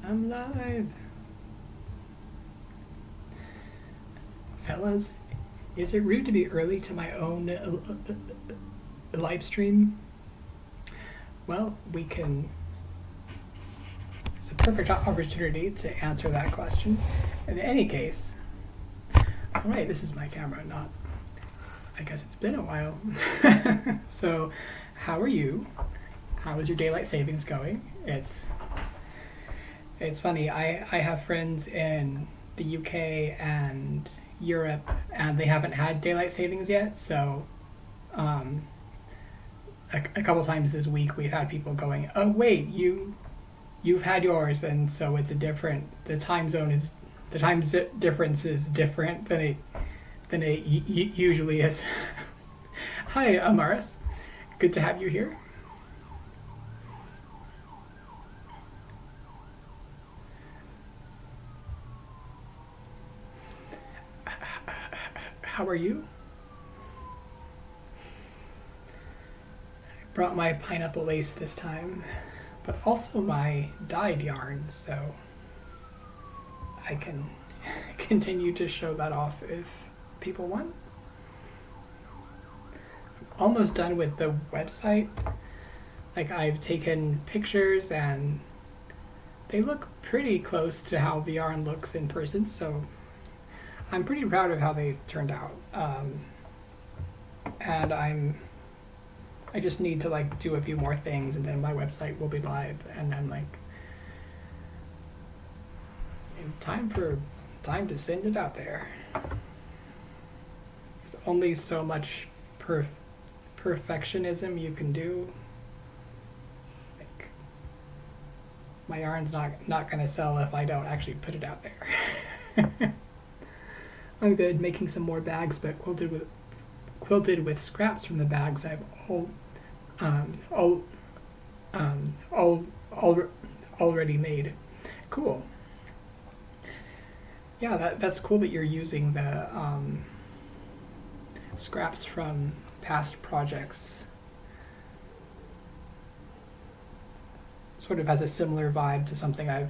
I'm live. Fellas, is it rude to be early to my own live stream? Well, we can. It's a perfect opportunity to answer that question. In any case, alright, this is my camera, not. I guess it's been a while. So, how are you? How is your daylight savings going? It's funny. I have friends in the UK and Europe, and they haven't had daylight savings yet. So, um, a couple times this week we've had people going, "Oh wait, you've had yours," and so it's a different. The time difference is different than it usually is. Hi, Amaris. Good to have you here. How are you? I brought my pineapple lace this time, but also my dyed yarn, so I can continue to show that off if people want. I'm almost done with the website. Like, I've taken pictures and they look pretty close to how the yarn looks in person, so I'm pretty proud of how they turned out. And I just need to like do a few more things, and then my website will be live, and I'm like, time to send it out there. There's only so much perfectionism you can do. Like, my yarn's not gonna sell if I don't actually put it out there. I'm good making some more bags, but quilted with scraps from the bags I've all, already made. Cool. Yeah, that's cool that you're using the scraps from past projects. Sort of has a similar vibe to something I've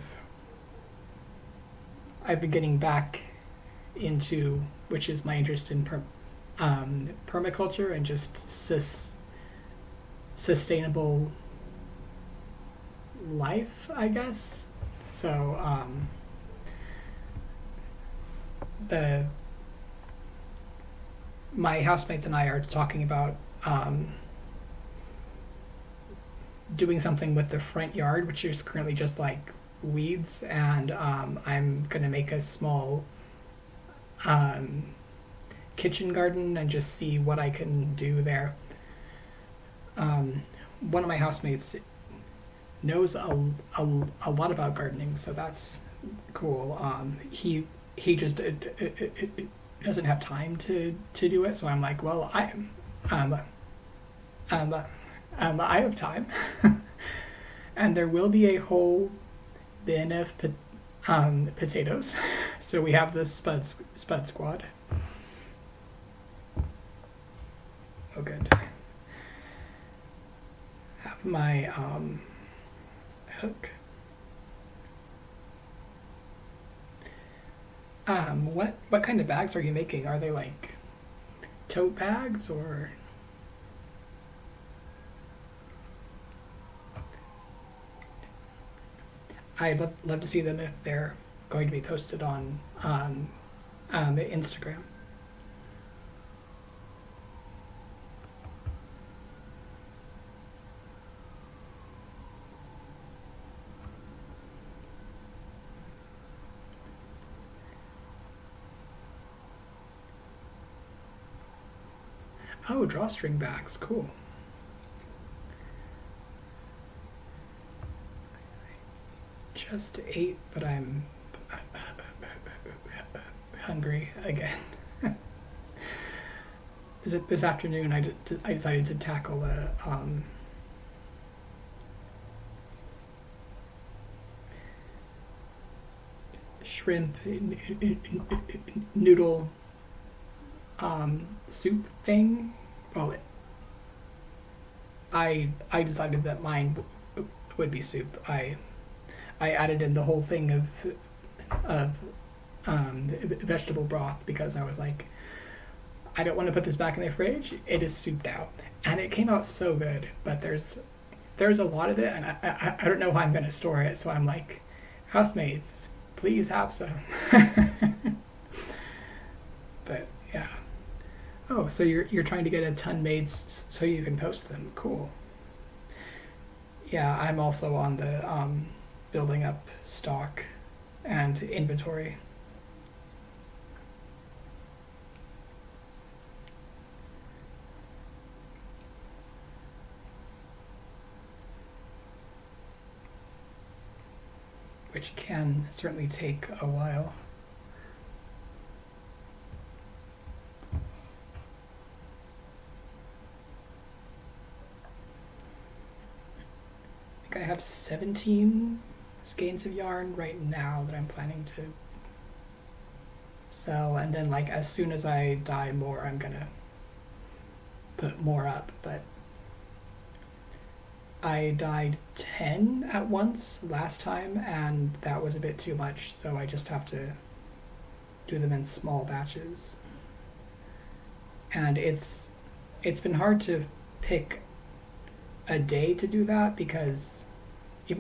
been getting back into, which is my interest in permaculture and just sustainable life, I guess. So my housemates and I are talking about doing something with the front yard, which is currently just like weeds, and I'm gonna make a small kitchen garden and just see what I can do there. One of my housemates knows a lot about gardening, so that's cool. He just doesn't have time to do it, so I'm like, well, um, I have time, and there will be a whole bin of potatoes. So we have the spud squad. Oh, good. Have my hook. What kind of bags are you making? Are they like tote bags or? I'd love to see them if they're going to be posted on the Instagram. Oh, drawstring bags, cool. Just ate, but I'm hungry again. This afternoon, I decided to tackle a shrimp noodle soup thing. Well, I decided that mine would be soup. I added in the whole thing of vegetable broth because I was like, I don't want to put this back in the fridge. It is souped out, and it came out so good. But there's a lot of it, and I don't know how I'm gonna store it. So I'm like, housemates, please have some. But yeah. Oh, so you're trying to get a ton made so you can post them. Cool. Yeah, I'm also on the building up stock and inventory. Which can certainly take a while. I think I have 17 skeins of yarn right now that I'm planning to sell, and then like as soon as I dye more, I'm gonna put more up. But I dyed 10 at once last time, and that was a bit too much, so I just have to do them in small batches. And it's been hard to pick a day to do that because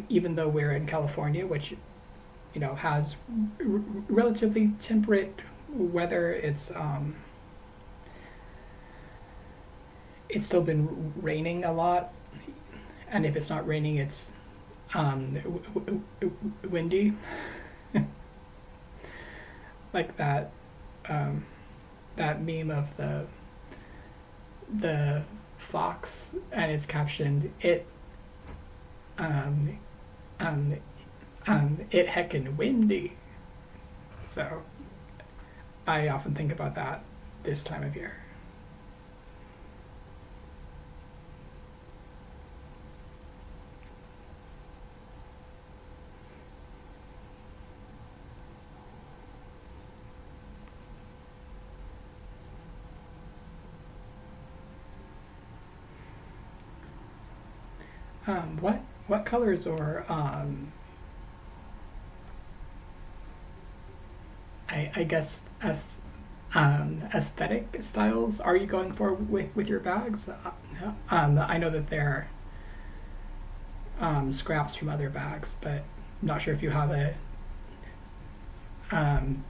even though we're in California, which has relatively temperate weather, it's still been raining a lot, and if it's not raining, it's windy. Like that meme of the fox, and it's captioned um, um, it heckin' windy. So I often think about that this time of year. What colors or I guess as aesthetic styles are you going for with your bags? I know that they're scraps from other bags, but I'm not sure if you have a um,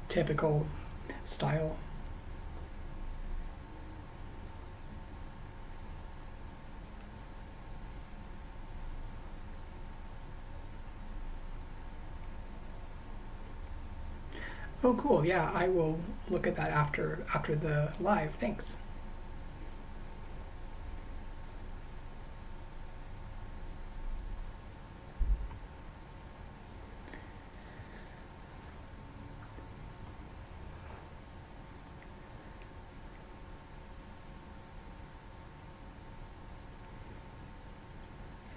typical style. Oh, cool. Yeah, I will look at that after the live. Thanks.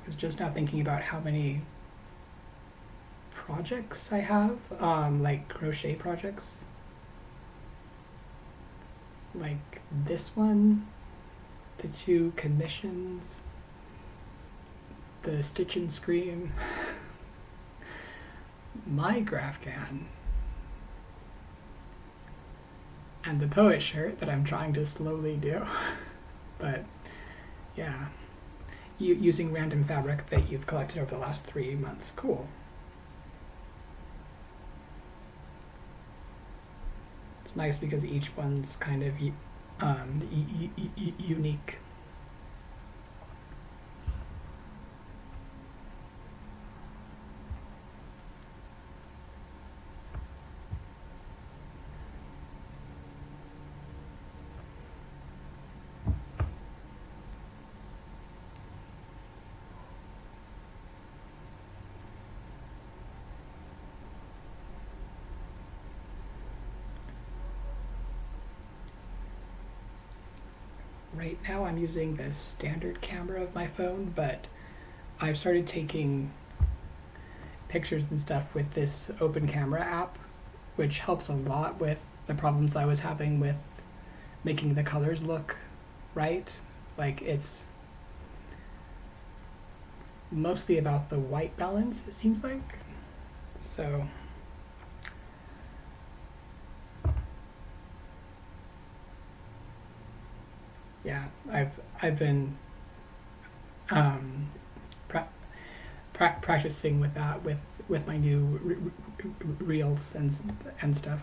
I was just now thinking about how many projects I have, like crochet projects, like this one, the two commissions, the Stitch and Scream, my graph can, and the poet shirt that I'm trying to slowly do. But yeah, using random fabric that you've collected over the last 3 months. Cool. It's nice because each one's kind of unique. Right now I'm using the standard camera of my phone, but I've started taking pictures and stuff with this open camera app, which helps a lot with the problems I was having with making the colors look right. Like mostly about the white balance, it seems like. So yeah, I've been um, pra- practicing with that with my new reels and stuff.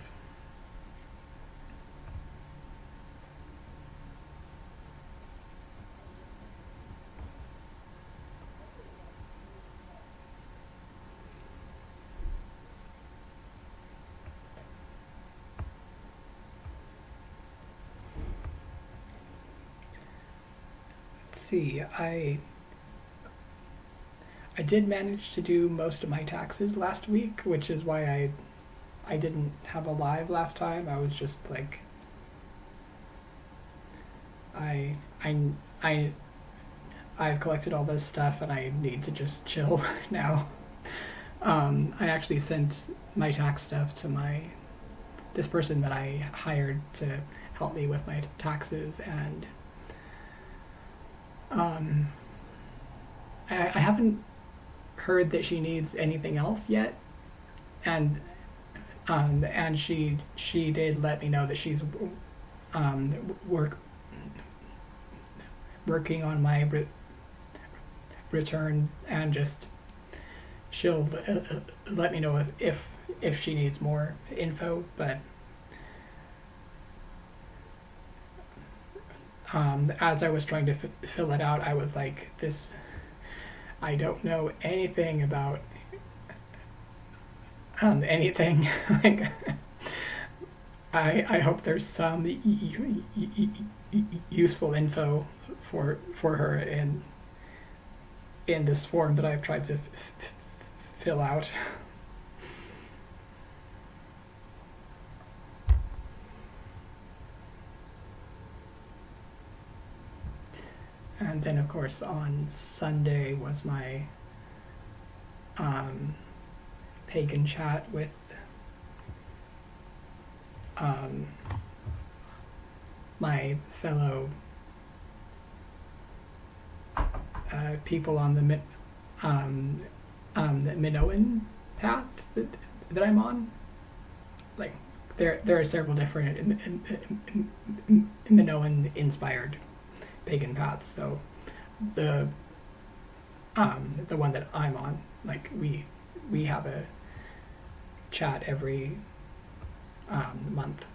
Let's see, I did manage to do most of my taxes last week, which is why I didn't have a live last time. I was just like I I I I've collected all this stuff and I need to just chill now. I actually sent my tax stuff to this person that I hired to help me with my taxes, and um, I haven't heard that she needs anything else yet, and she did let me know that she's um, work working on my return, and just she'll let me know if she needs more info. But as I was trying to fill it out, I was like, this, I don't know anything about anything. Like, I hope there's some useful info for her in this form that I've tried to fill out. And then, of course, on Sunday was my pagan chat with um, my fellow people on the Minoan path that I'm on. Like, there are several different Minoan inspired pagan paths. So the one that I'm on, like, we have a chat every month.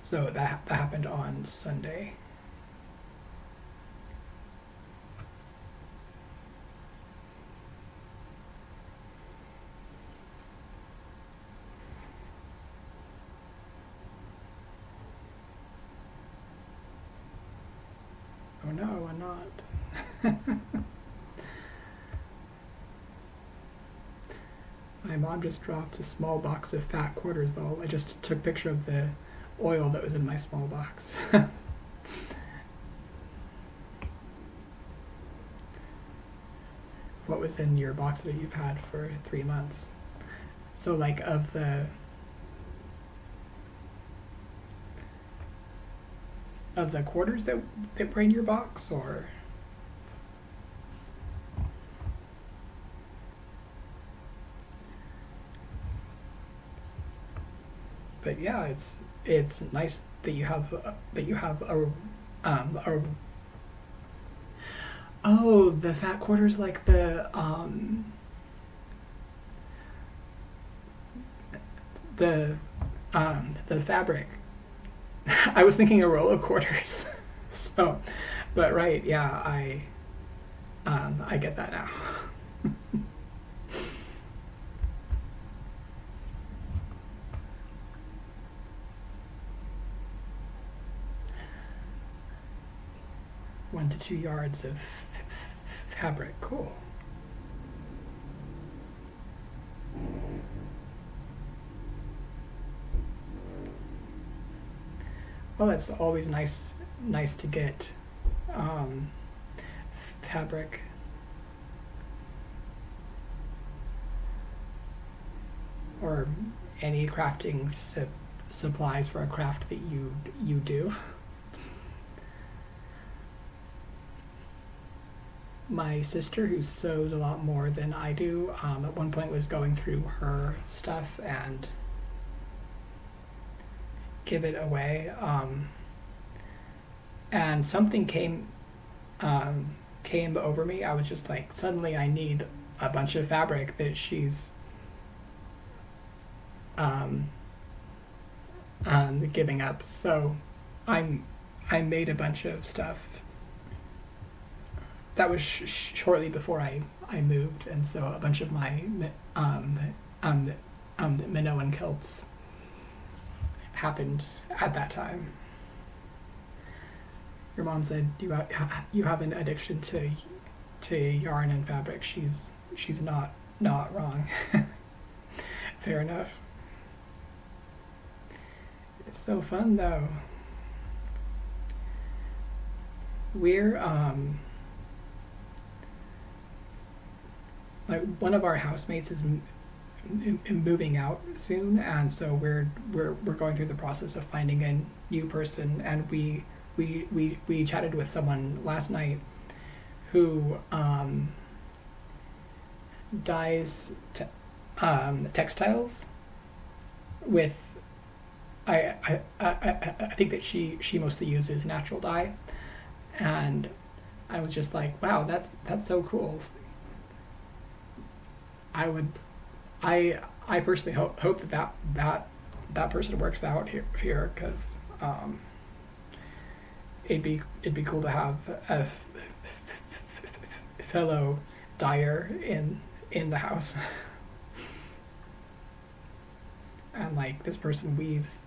So that happened on Sunday. Oh no, I'm not. My mom just dropped a small box of fat quarters though. I just took a picture of the oil that was in my small box. What was in your box that you've had for 3 months? So, like, of the quarters that were in your box, or? But yeah, it's nice that you have a oh, the fat quarters, like the the fabric. I was thinking a roll of quarters. So, but right, yeah, I get that now. One to 2 yards of fabric. Cool. Well, it's always nice to get um, fabric. Or any crafting supplies for a craft that you do. my sister, who sews a lot more than I do, at one point was going through her stuff and give it away. And something came over me. I was just like, suddenly I need a bunch of fabric that she's um, giving up. So I'm I made a bunch of stuff. That was shortly before I moved, and so a bunch of my um, um, Minoan kilts happened at that time. Your mom said you have an addiction to yarn and fabric. She's not wrong. Fair enough. It's so fun though. We're like one of our housemates is moving out soon, and so we're going through the process of finding a new person. And we chatted with someone last night who dyes textiles with I think that she mostly uses natural dye, and I was just like, wow, that's so cool. I would I personally hope that person works out here because um, it'd be cool to have a fellow dyer in the house. And like this person weaves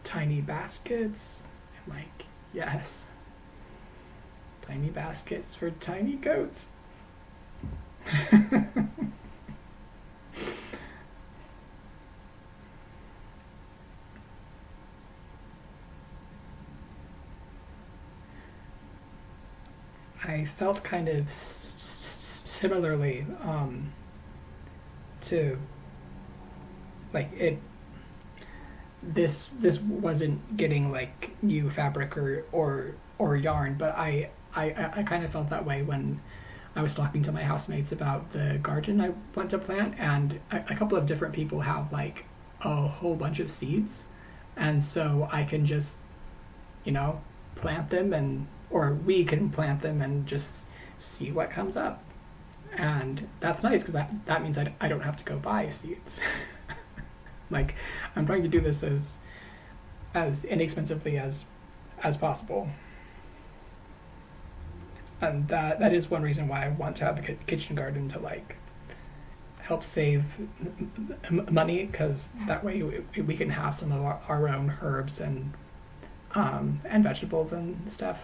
tiny baskets. I'm like, yes, tiny baskets for tiny goats. I felt kind of similarly to like it. This wasn't getting like new fabric or yarn, but I kind of felt that way when I was talking to my housemates about the garden I want to plant, and a couple of different people have like a whole bunch of seeds, and so I can just, you know, plant them, and or we can plant them and just see what comes up. And that's nice because that means I don't have to go buy seeds. Like I'm trying to do this as inexpensively as possible. And that is one reason why I want to have a kitchen garden, to like help save money, because that way we can have some of our own herbs and vegetables and stuff.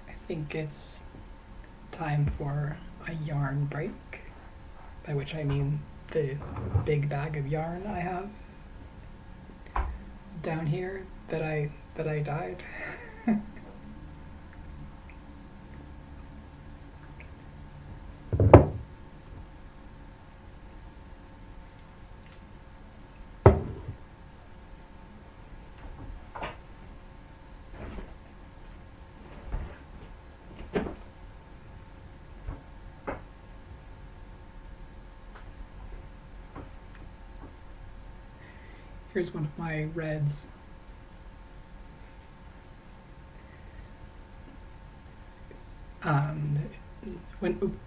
I think it's time for a yarn break, by which I mean the big bag of yarn I have down here that I dyed. Here's one of my reds. Um, when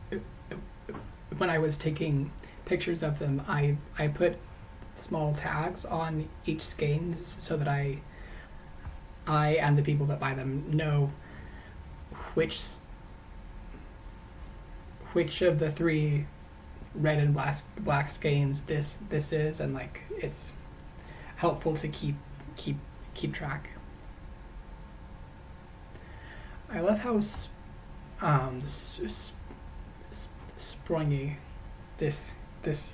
when I was taking pictures of them, I put small tags on each skein so that I and the people that buy them know which which of the three red and black skeins this is, and like it's helpful to keep keep track. I love how springy this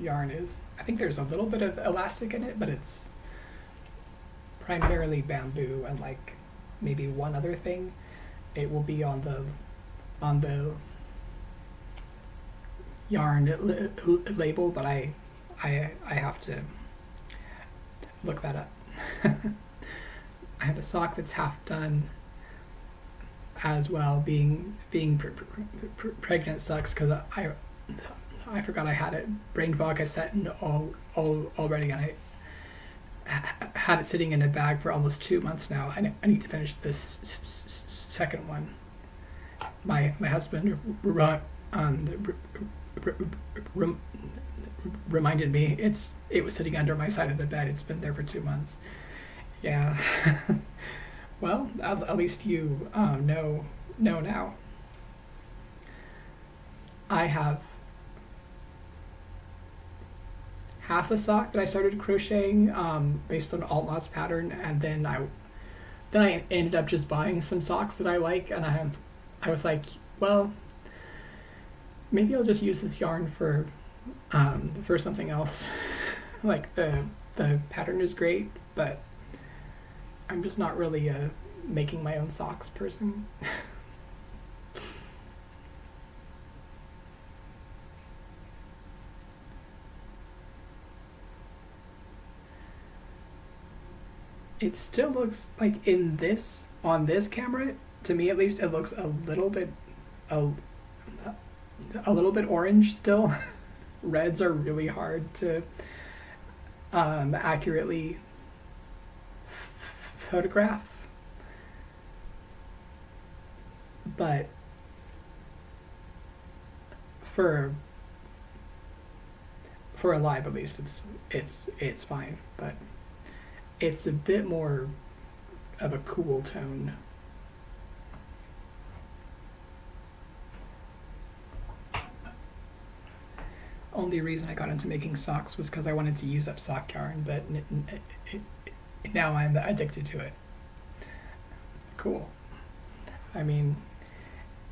yarn is. I think there's a little bit of elastic in it, but it's primarily bamboo and like maybe one other thing. It will be on the yarn label, but I have to look that up. I have a sock that's half done as well. Being pregnant sucks because I forgot I had it. Brain fog has set in all already, and I had it sitting in a bag for almost 2 months now. I need to finish this second one. My husband reminded me it was sitting under my side of the bed. It's been there for 2 months. Yeah. Well, at least you know now. I have half a sock that I started crocheting based on Altmod's pattern, and then I ended up just buying some socks that I like, and I was like, well, maybe I'll just use this yarn for something else. Like the pattern is great, but I'm just not really a making my own socks person. It still looks like on this camera, to me at least, it looks a little bit orange still. Reds are really hard to accurately photograph, but for a live at least it's fine. But it's a bit more of a cool tone. Only reason I got into making socks was because I wanted to use up sock yarn, but now I'm addicted to it. Cool. I mean,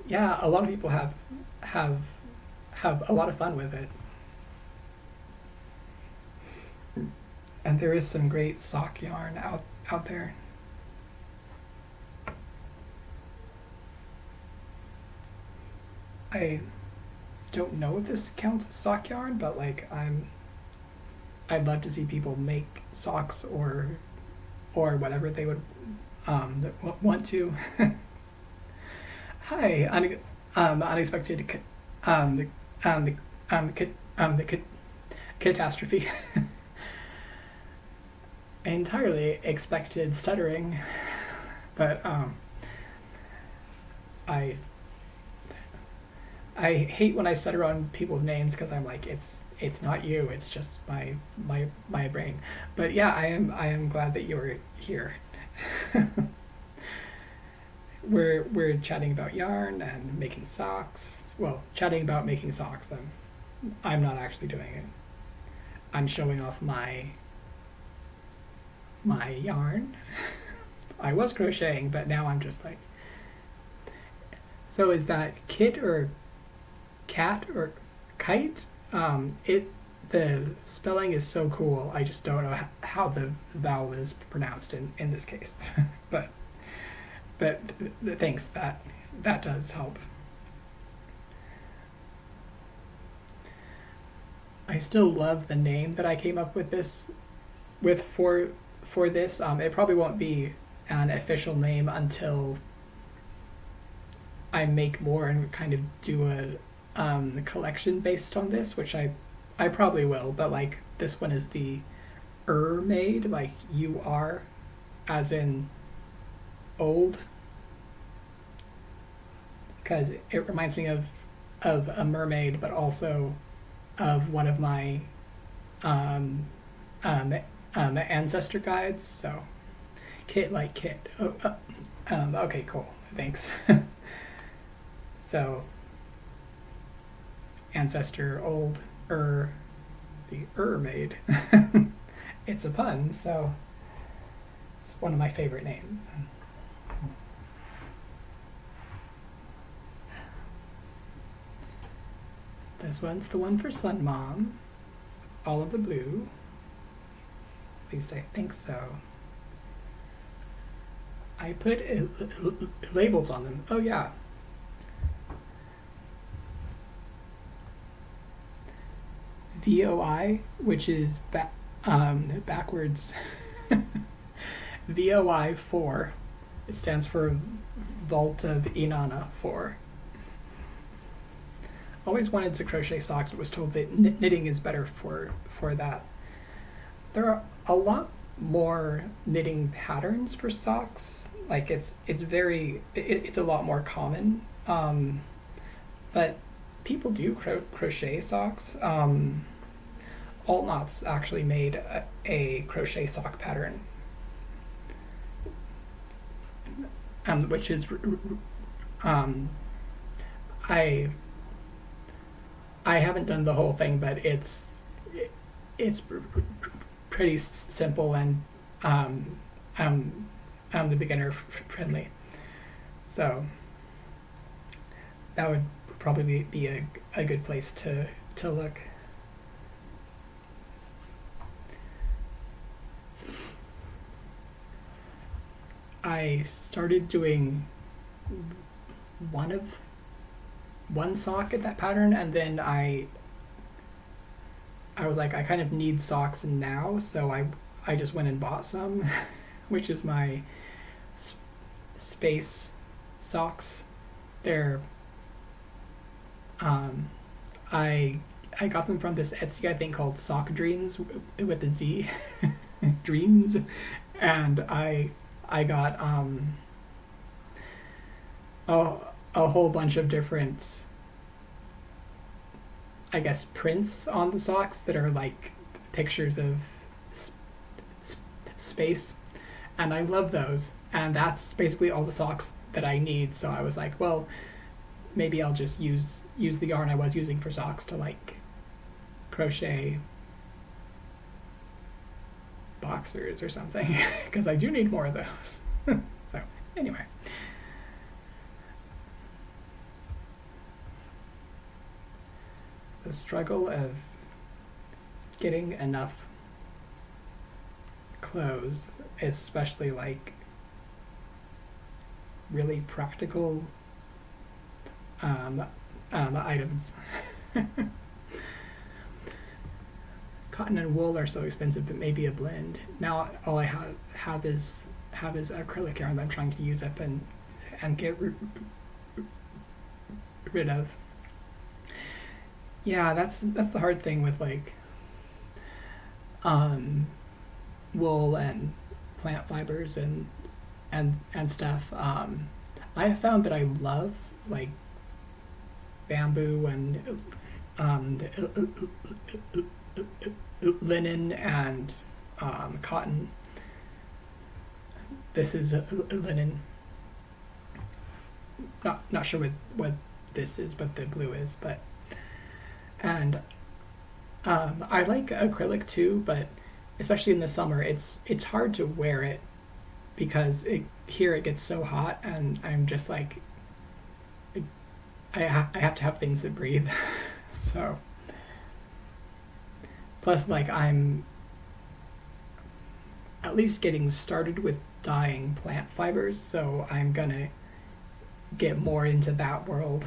yeah, a lot of people have a lot of fun with it. And there is some great sock yarn out there. I don't know if this counts as sock yarn, but like I'd love to see people make socks or whatever they would want to. Hi, unexpected the catastrophe. Entirely expected stuttering, but I hate when I stutter on people's names because I'm like, it's not you, it's just my brain. But yeah, I am glad that you're here. We're chatting about yarn and making socks. Well, chatting about making socks. I'm not actually doing it. I'm showing off my yarn. I was crocheting, but now I'm just like. So is that kit or cat or kite? The spelling is so cool. I just don't know how the vowel is pronounced in this case. but thanks, that does help. I still love the name that I came up with for this. It probably won't be an official name until I make more and kind of do a collection based on this, which I probably will. But like this one is the mermaid, like UR, as in old, because it reminds me of a mermaid, but also of one of my ancestor guides. So kit like kit. Okay, cool. Thanks. So ancestor old. er, the maid. It's a pun, so it's one of my favorite names. This one's the one for Sun Mom. All of the blue. At least I think so. I put labels on them. Oh yeah. VOI, which is backwards. VOI 4. It stands for Vault of Inanna 4. Always wanted to crochet socks, but was told that knitting is better for that. There are a lot more knitting patterns for socks. Like it's a lot more common. But people do crochet socks. Alt Knots actually made a crochet sock pattern, which is I haven't done the whole thing, but it's pretty simple and the beginner friendly. So that would probably be a good place to look. I started doing one sock at that pattern, and then I was like, I kind of need socks now, so I just went and bought some, which is my space socks. They're I got them from this Etsy, I think, called Sock Dreams with a Z, Dreams, and I got a whole bunch of different, I guess, prints on the socks that are like pictures of space, and I love those, and that's basically all the socks that I need. So I was like, well, maybe I'll just use the yarn I was using for socks to like crochet boxers or something, because I do need more of those. So anyway, the struggle of getting enough clothes, especially like really practical items. Cotton and wool are so expensive that maybe a blend. Now all I have is acrylic yarn that I'm trying to use up and get rid of. Yeah, that's the hard thing with like wool and plant fibers and stuff. I have found that I love like bamboo and linen and cotton. This is linen. Not sure what this is, but the blue is. But and I like acrylic too, but especially in the summer, it's hard to wear it because here it gets so hot, and I'm just like I have to have things that breathe. So plus, like, I'm at least getting started with dyeing plant fibers, so I'm gonna get more into that world.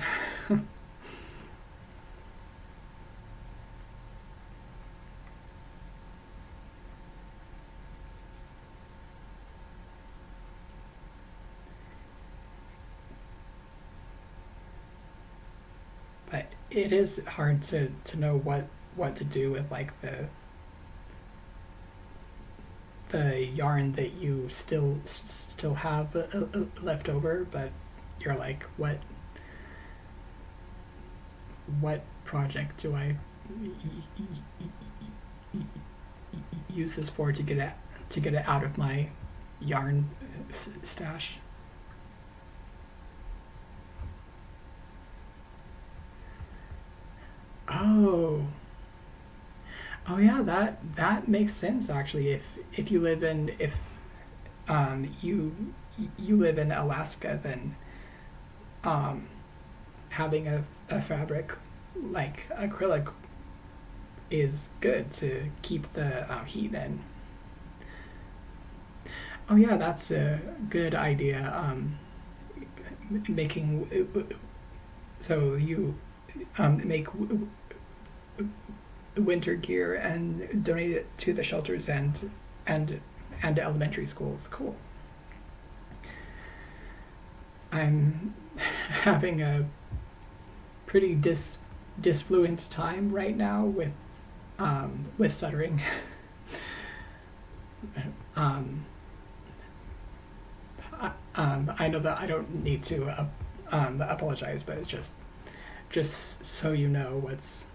But it is hard to know what to do with like the yarn that you still have left over, but you're like, what project do I use this for to get it out of my yarn stash? Oh, Oh yeah, that makes sense actually. If you live in if you you live in Alaska, then um, having a fabric like acrylic is good to keep the heat in. Oh yeah, that's a good idea. Making so you make winter gear and donate it to the shelters and and elementary schools. Cool. I'm having a pretty disfluent time right now with stuttering. um, I know that I don't need to apologize, but it's just so you know what's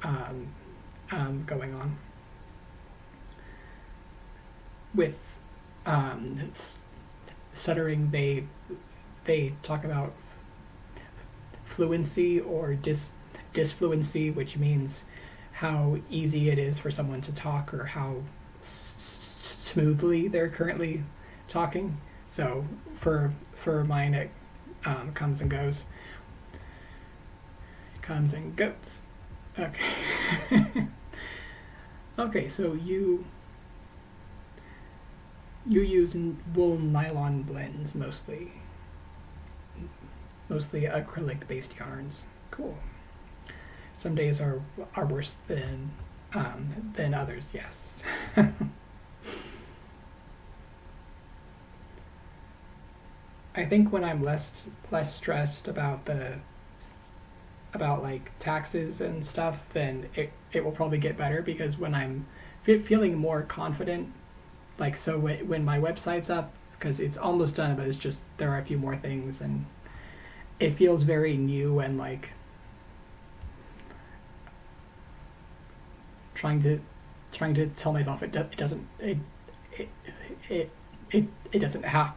um, going on with um, stuttering. They talk about fluency or disfluency, which means how easy it is for someone to talk or how smoothly they're currently talking. So for mine, it comes and goes, comes and goes. Okay. Okay, so you use wool nylon blends mostly acrylic based yarns. Cool. Some days are worse than others. Yes. I think when I'm less stressed about the about like taxes and stuff, then it will probably get better because when I'm feeling more confident, like so when my website's up, because it's almost done, but it's just there are a few more things and it feels very new and like trying to tell myself it doesn't it it it doesn't have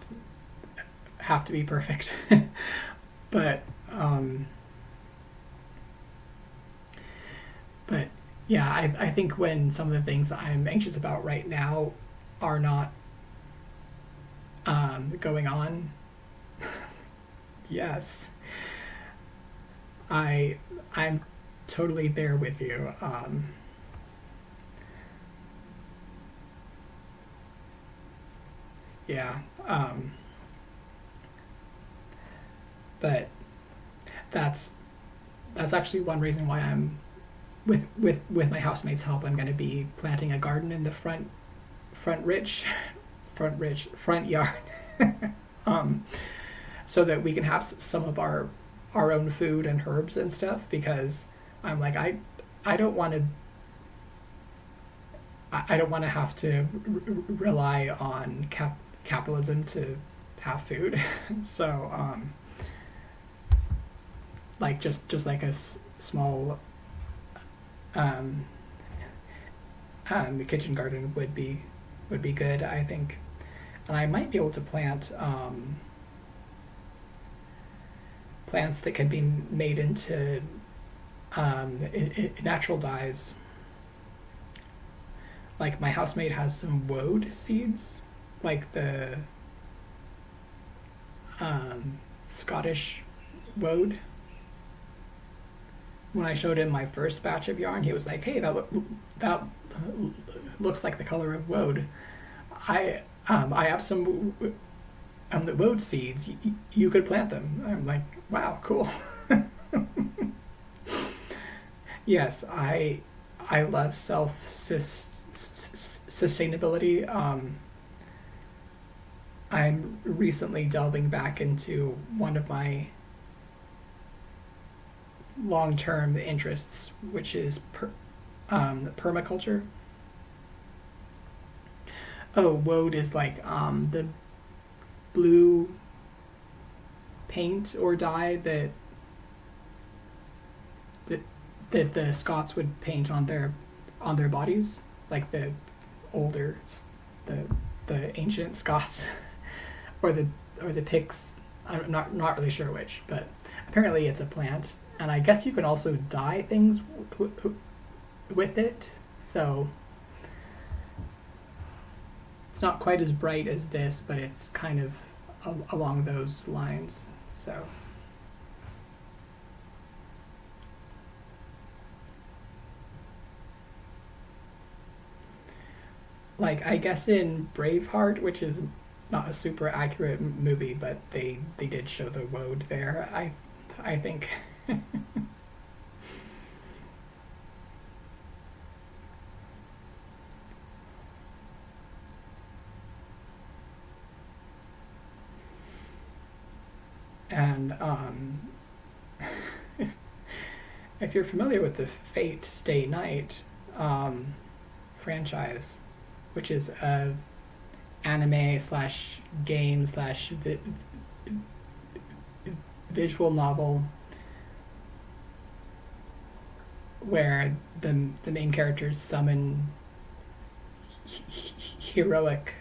to be perfect. but um but yeah, I think when some of the things I'm anxious about right now are not going on, yes, I'm totally there with you. Yeah, but that's that's actually one reason why I'm with my housemate's help. I'm going to be planting a garden in the front rich front yard, um, so that we can have some of our own food and herbs and stuff. Because I'm like I don't want to I don't want to have to rely on capitalism to have food. so like just like a small um, kitchen garden would be good, I think. And I might be able to plant plants that can be made into natural dyes. Like my housemate has some woad seeds, like the Scottish woad. When I showed him my first batch of yarn, he was like, "Hey, that looks like the color of woad. I have some the woad seeds. You could plant them." I'm like, "Wow, cool." Yes, I love self sustainability. I'm recently delving back into one of my long term interests, which is permaculture. Oh, woad is like the blue paint or dye that that the Scots would paint on their bodies, like the older the the ancient Scots or the Picts. I'm not really sure which, but apparently it's a plant, and I guess you can also dye things with it. So it's not quite as bright as this, but it's kind of along those lines. So like I guess in Braveheart, which is not a super accurate movie, but they did show the woad there. I think. And if you're familiar with the Fate Stay Night franchise, which is a anime slash game slash visual novel where the main characters summon heroic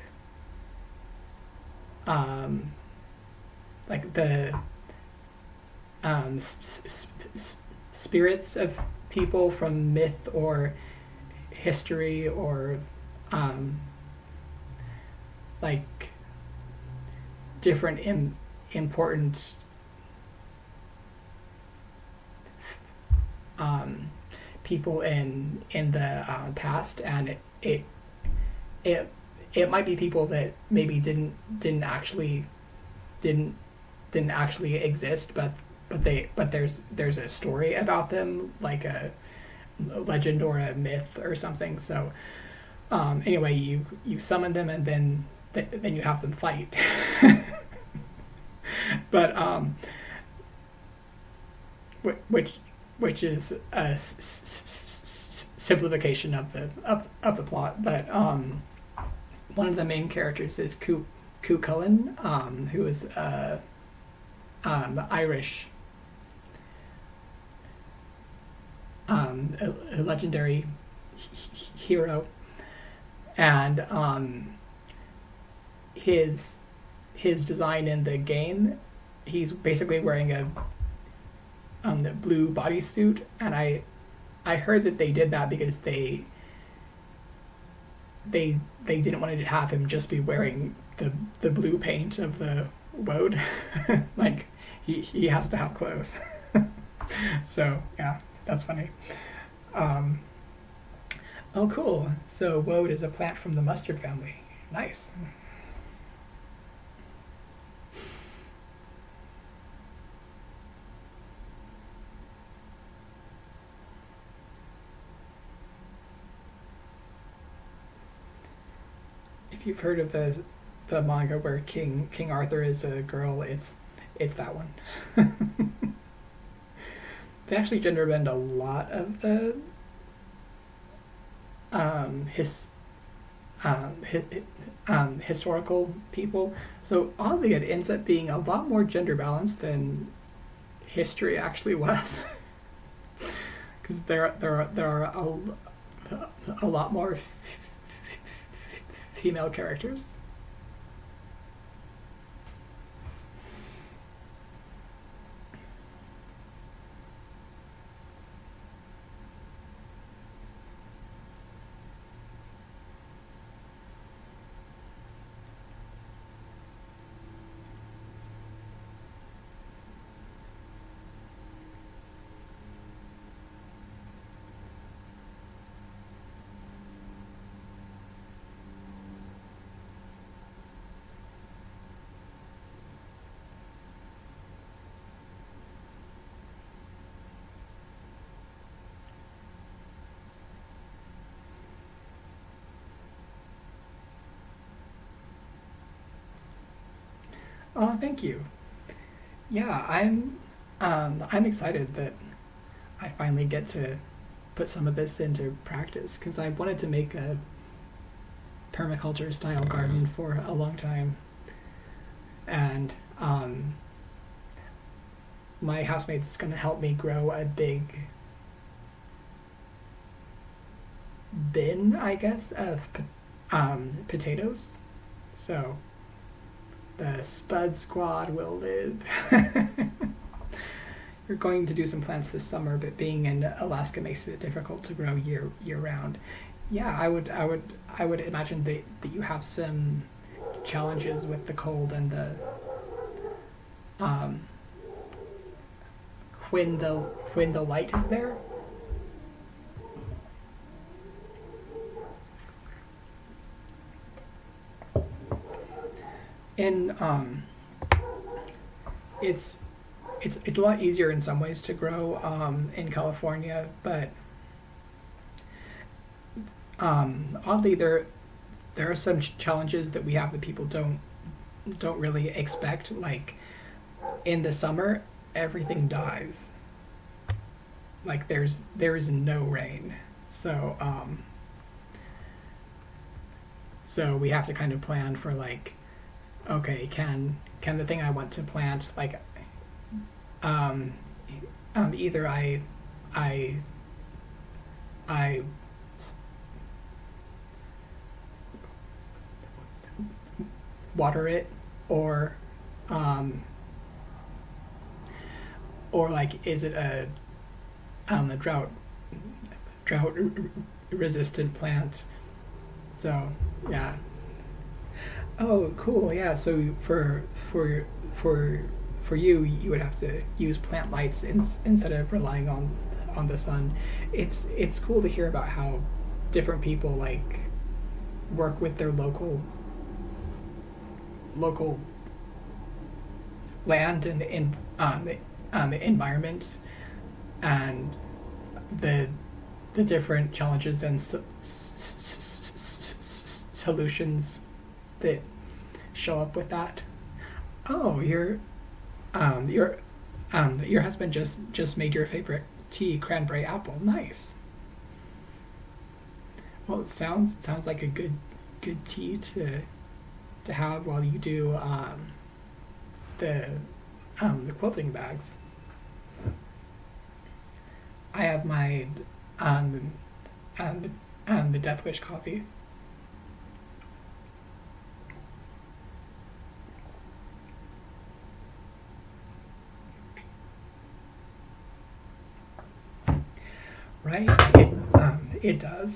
um, like the spirits of people from myth or history or um, like different important people in the past, and it it might be people that maybe didn't didn't actually exist, but there's a story about them, like a legend or a myth or something. So anyway, you summon them, and then you have them fight. But which which is a simplification of the plot. But one of the main characters is Cú Cullen, who is Irish, a legendary hero, and his design in the game, he's basically wearing a the blue bodysuit, and I heard that they did that because they didn't want to have him just be wearing the blue paint of the woad. Like he has to have clothes. So yeah, that's funny. Um, oh, cool. So woad is a plant from the mustard family. Nice. If you've heard of the manga where King Arthur is a girl, it's that one. They actually gender bend a lot of the his historical people. So oddly, it ends up being a lot more gender balanced than history actually was, because there are a lot more female characters. Oh, thank you. Yeah, I'm excited that I finally get to put some of this into practice, because I wanted to make a permaculture style garden for a long time, and my housemate's going to help me grow a big bin, I guess, of potatoes. So the Spud Squad will live. we're going to do some plants this summer, but being in Alaska makes it difficult to grow year round. Yeah, I would imagine that you have some challenges with the cold and the um, when the light is there. In it's it's a lot easier in some ways to grow in California, but oddly there are some challenges that we have that people don't really expect. Like in the summer, everything dies. Like there is no rain, so so we have to kind of plan for like, okay, can the thing I want to plant like um, either I I water it, or um, or like is it a drought resistant plant? So yeah. Oh, cool. Yeah. So for for you, you would have to use plant lights instead of relying on the sun. It's cool to hear about how different people like work with their local land and in the environment, and the the different challenges and solutions that show up with that. Oh, your your husband just made your favorite tea, cranberry apple. Nice. Well, it sounds like a good tea to have while you do the the quilting bags. I have my um the Death Wish coffee. Right? It does.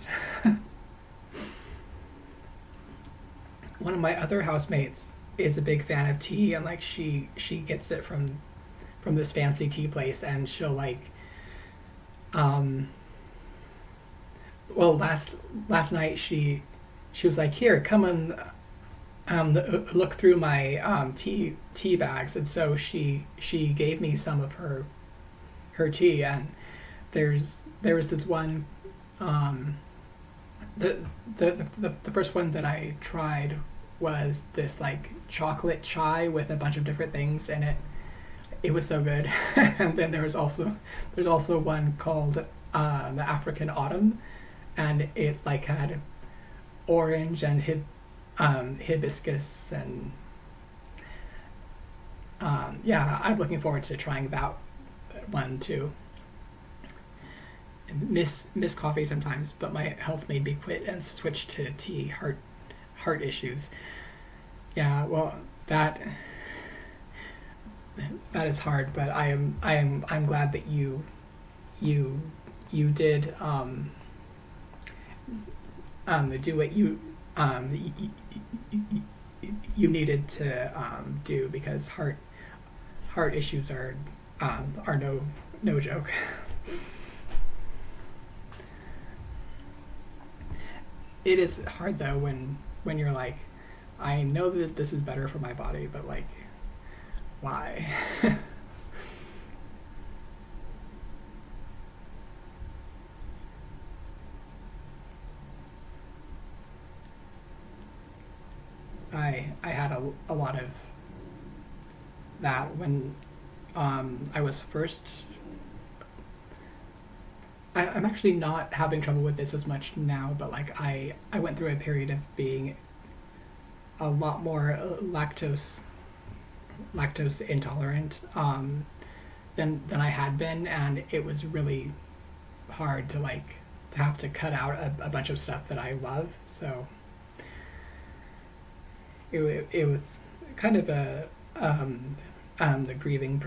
One of my other housemates is a big fan of tea, and like she gets it from this fancy tea place, and she'll like um well last night she was like, here, come and look through my tea bags, and so she gave me some of her tea, and there was this one um the the first one that I tried was this like chocolate chai with a bunch of different things in it. It was so good. And then there's also one called the African Autumn, and it like had orange and hibiscus, and yeah, I'm looking forward to trying that one too. Miss coffee sometimes, but my health made me quit and switch to tea. Heart issues. Yeah, well, that is hard, but I'm glad that you you did do what you needed to do, because heart issues are no joke. It is hard though when you're like, I know that this is better for my body, but like, why? I had a lot of that when I was first. I'm actually not having trouble with this as much now, but like I went through a period of being a lot more lactose intolerant than I had been, and it was really hard to like to have to cut out a bunch of stuff that I love. So it was kind of a the grieving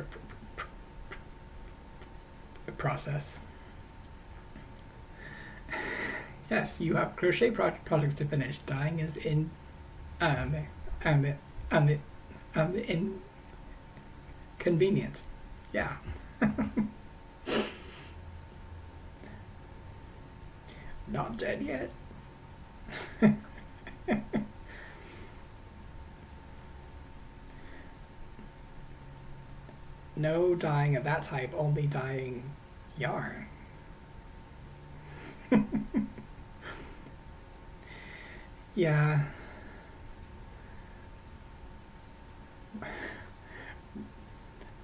process. Yes, you have crochet projects to finish. Dying is um, um, um, inconvenient. Yeah. Not dead yet. No dyeing of that type, only dyeing yarn. Yeah.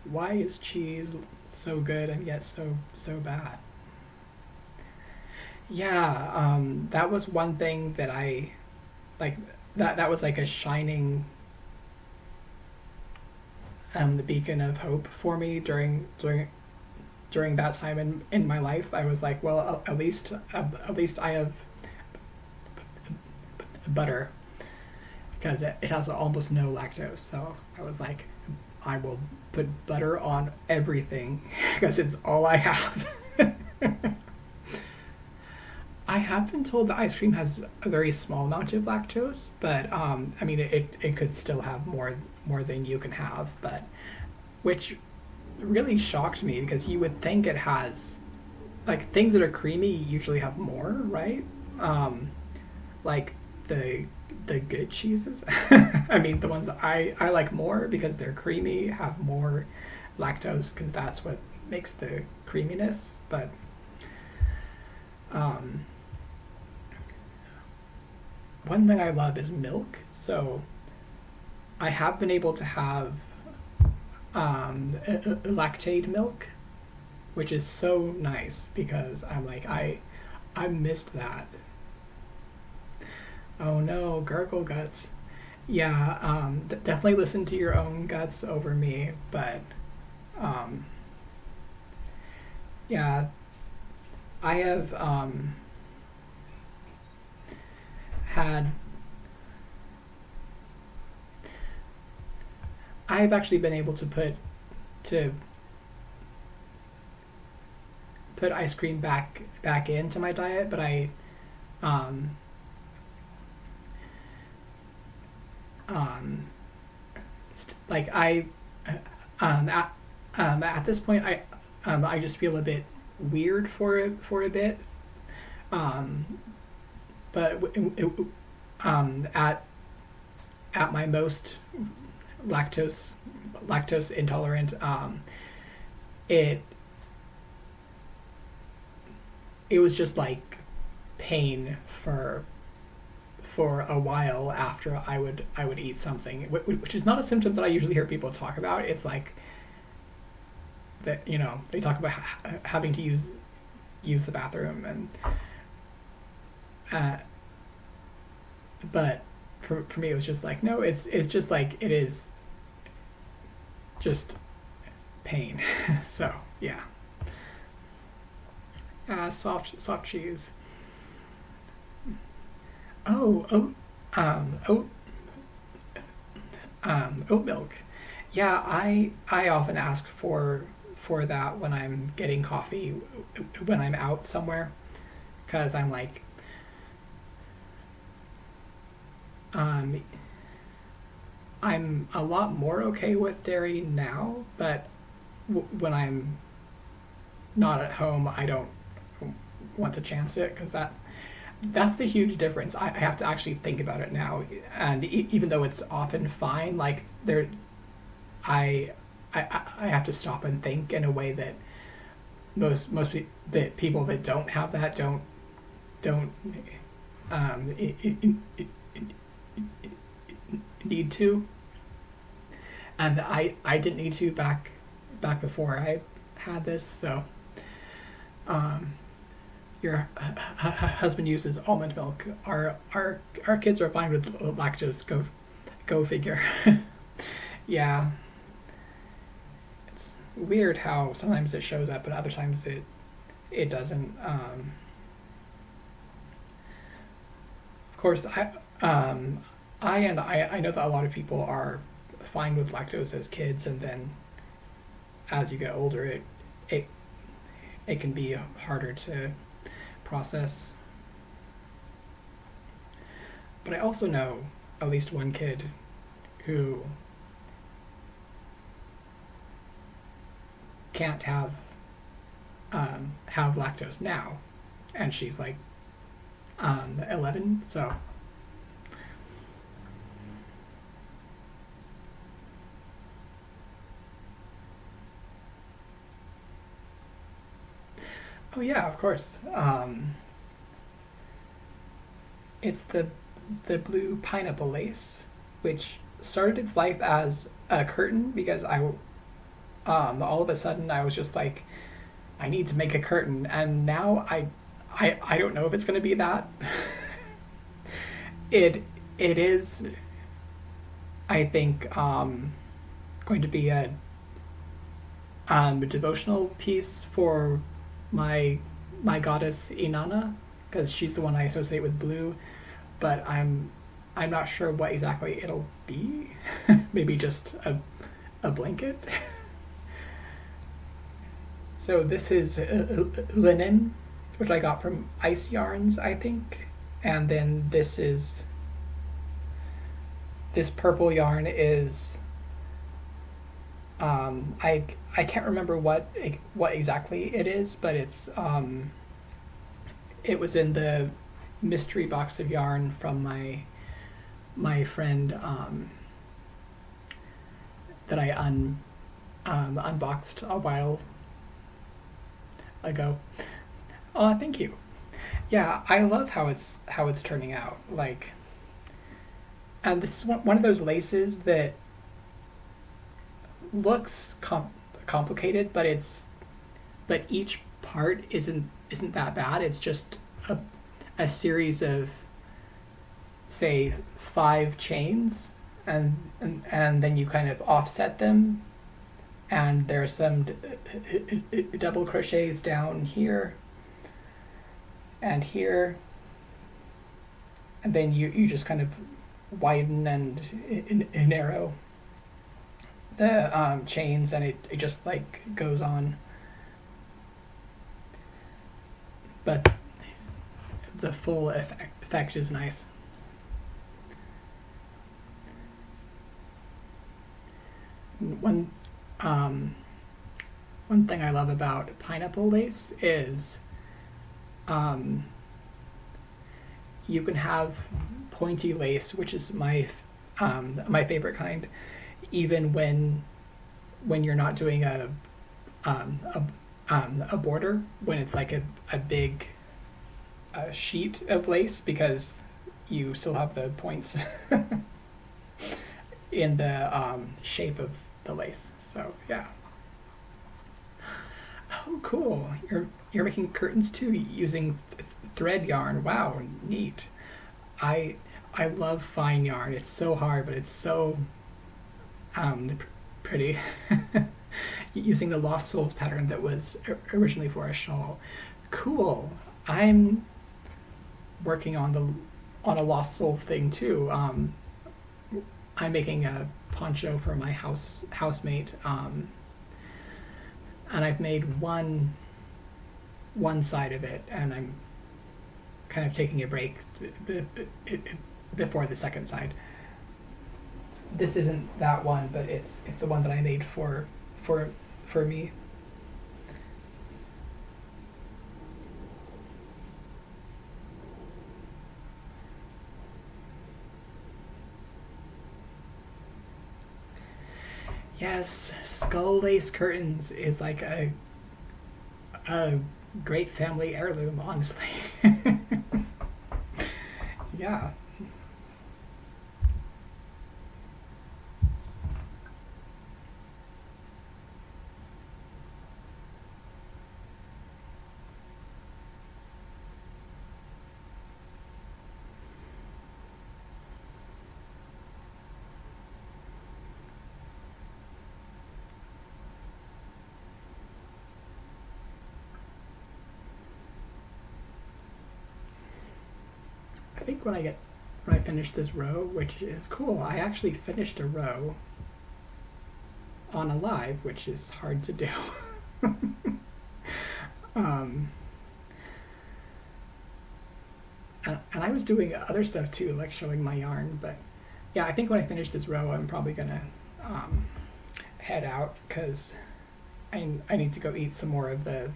Why is cheese so good and yet so bad? Yeah, that was one thing that I like. That was like a shining the beacon of hope for me during that time in my life. I was like, well, at least I have butter because it has almost no lactose. So I was like, I will put butter on everything because it's all I have. I have been told that ice cream has a very small amount of lactose, but I mean, it could still have more than you can have, but which really shocked me because you would think it has like things that are creamy usually have more, right? Um, like the the good cheeses. I mean, the ones that I like more because they're creamy have more lactose because that's what makes the creaminess. But um, one thing I love is milk. So I have been able to have lactate milk, which is so nice because I'm like I missed that. Oh no, gurgle guts. Yeah, definitely listen to your own guts over me, but um, yeah, I have had I've actually been able to put ice cream back into my diet, but um, um, like at at this point I just feel a bit weird for a bit. Um, but at my most lactose lactose intolerant, it it was just like pain for a while after I would eat something, which is not a symptom that I usually hear people talk about. It's like that they talk about having to use the bathroom and uh, but for me it was just like no, it's just like it is just pain. So yeah, soft cheese. Oh, oat oat milk. Yeah, I often ask for that when I'm getting coffee when I'm out somewhere because I'm like um, I'm a lot more okay with dairy now, but when I'm not at home, I don't want to chance it because that's the huge difference. I have to actually think about it now, and even though it's often fine, like there, I, I have to stop and think in a way that that people that don't have that don't um, need to, and I didn't need to back before I had this. So um, your husband uses almond milk. Our kids are fine with lactose. Go figure. Yeah, it's weird how sometimes it shows up and other times it doesn't. Of course, I know that a lot of people are fine with lactose as kids, and then as you get older, it it can be harder to process. But I also know at least one kid who can't have lactose now, and she's like 11. So oh yeah, of course. It's the blue pineapple lace, which started its life as a curtain because all of a sudden I was just like, I need to make a curtain, and now I don't know if it's going to be that. It is, I think, going to be a devotional piece for my my goddess Inanna, because she's the one I associate with blue. But I'm not sure what exactly it'll be. Maybe just a blanket. So this is linen, which I got from Ice Yarns, I think. And then this purple yarn is I can't remember what exactly it is, but it was in the mystery box of yarn from my friend that I unboxed a while ago. Oh, thank you. Yeah, I love how it's turning out. Like, and this is one of those laces that looks complicated, but each part isn't that bad. It's just a series of, say, 5 chains, and then you kind of offset them, and there's some double crochets down here and here, and then you just kind of widen and narrow the chains, and it just like goes on. But the full effect is nice. One one thing I love about pineapple lace is you can have pointy lace, which is my favorite kind, even when you're not doing a border, when it's like a big sheet of lace, because you still have the points in the shape of the lace. So yeah. Oh, cool! You're making curtains too using thread yarn. Wow, neat. I I love fine yarn. It's so hard, but it's so pretty. Using the Lost Souls pattern that was originally for a shawl. Cool. I'm working on a Lost Souls thing too. I'm making a poncho for my housemate, and I've made one side of it, and I'm kind of taking a break before the second side. This isn't that one, but it's the one that I made for me. Yes, skull lace curtains is like a great family heirloom, honestly. Yeah. I think when I finish this row, which is cool, I actually finished a row on a live, which is hard to do. Um, and I was doing other stuff too, like showing my yarn. But yeah, I think when I finish this row, I'm probably gonna um, head out because I need to go eat some more of the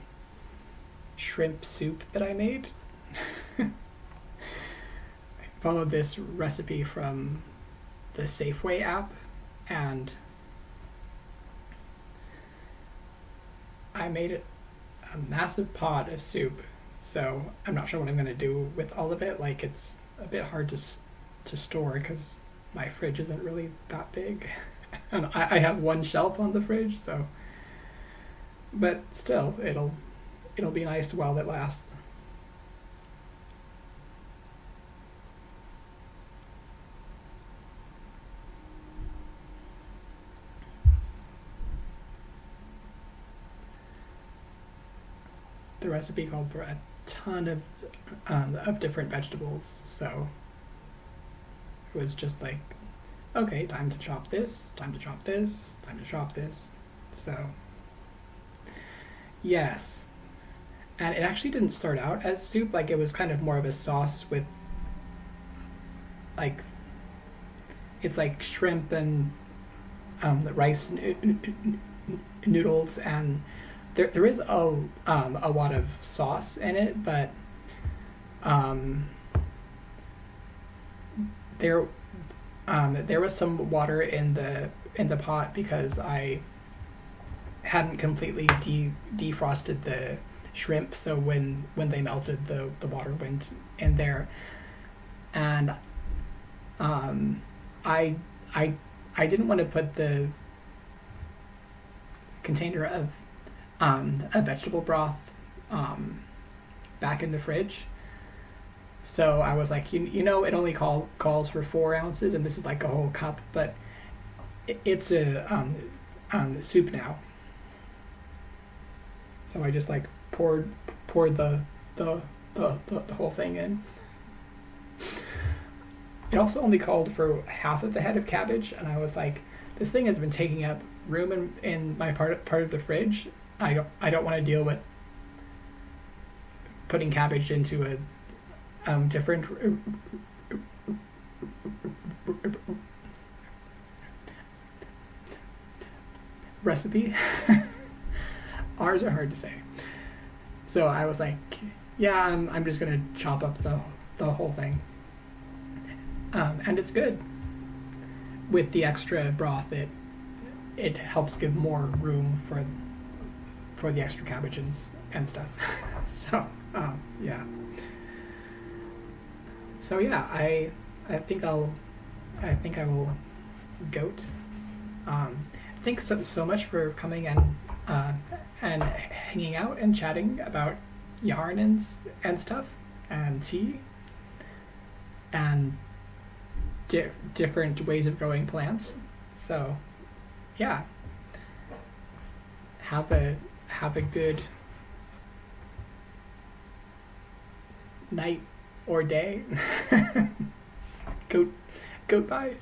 shrimp soup that I made. I followed this recipe from the Safeway app, and I made a massive pot of soup. So I'm not sure what I'm gonna do with all of it. Like it's a bit hard to store because my fridge isn't really that big, and I have one shelf on the fridge. So, but still, it'll be nice while it lasts. The recipe called for a ton of different vegetables, so it was just like, okay, time to chop this, time to chop this, time to chop this. So yes, and it actually didn't start out as soup. Like it was kind of more of a sauce with like it's like shrimp and the rice noodles, and there is a lot of sauce in it, but um, there there was some water in the pot because I hadn't completely defrosted the shrimp, so when they melted, the water went in there, and um, I I I didn't want to put the container of vegetable broth um, back in the fridge. So I was like, you know, it only calls for 4 ounces, and this is like a whole cup, but it's a soup now. So I just like poured the, the whole thing in. It also only called for half of the head of cabbage, and I was like, this thing has been taking up room in my part of the fridge. I don't want to deal with putting cabbage into a different recipe. Ours are hard to say. So I was like, yeah, I'm just gonna chop up the whole thing, and it's good with the extra broth. It helps give more room for the extra cabbage and stuff. So yeah. So yeah, I think I will goat. Thanks so much for coming and hanging out and chatting about yarn and stuff and tea and different ways of growing plants. So yeah, have a good night or day. Goat bye.